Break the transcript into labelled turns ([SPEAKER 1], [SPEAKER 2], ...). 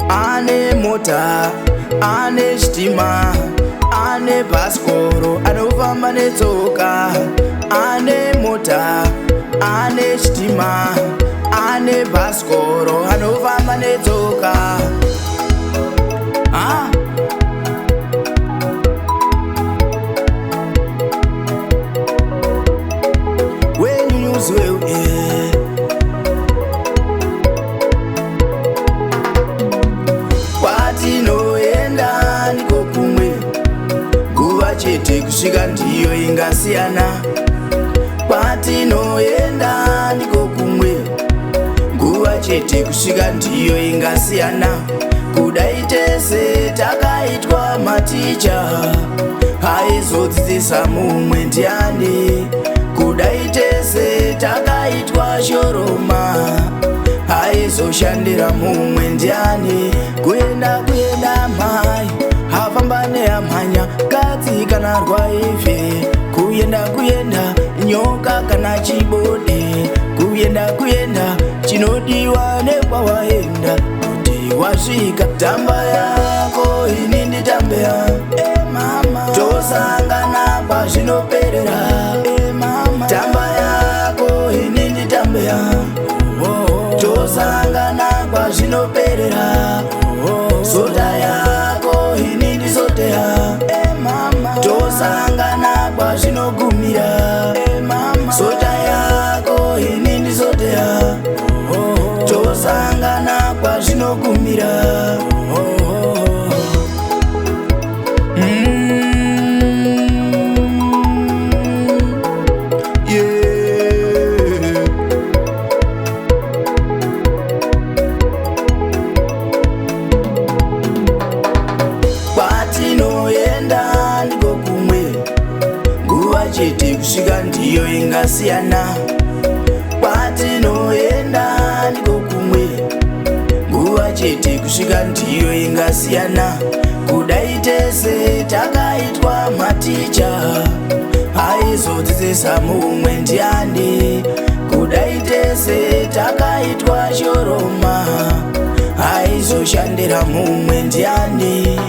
[SPEAKER 1] ane mota, ane chitima, ane bhasikoro, anofamba netsoka. Ane mota, ane chitima, ane bhasikoro, anofamba netsoka. When you use well, kwatinoenda ndiko kumwe, nguva chete kusvika ndiyo ingasiyana. Kwatinoenda ndiko kumwe, nguva chete kusvika ndiyo ingasiyana. Kudai tese takaitwa maticha, aizodzidzisa mumwe ndiani. Kudai tese takaitwa shoroma, aizoshandira mumwe ndiani. Kuenda mai afamba neamhanya, kadzi kana rwaivhe. Kuenda nyoka kana chibode. Kuenda chinodiwa nekwawaenda kuti wasvika. Tamba yako ini nditambe yangu, mama, tosangana pazvinoperera. Mama, tamba yako ini nditambe yangu, tosangana pazvinoperera. Soda yako ini ndisote yangu, mama, tosangana pazvinogumira. Soda yako ini ndisote yangu, tosangana pazvinogumira. Kwatinoenda ndiko kumwe, nguva chete kusvika ndiyo ingasiyana. Kwatinoenda ndiko kumwe, nguva chete kusvika ndiyo ingasiyana. Kudai tese takaitwa maticha, aizodzidzisa mumwe ndiani. Kudai tese takaitwa shoroma, aizoshandira mumwe ndiani.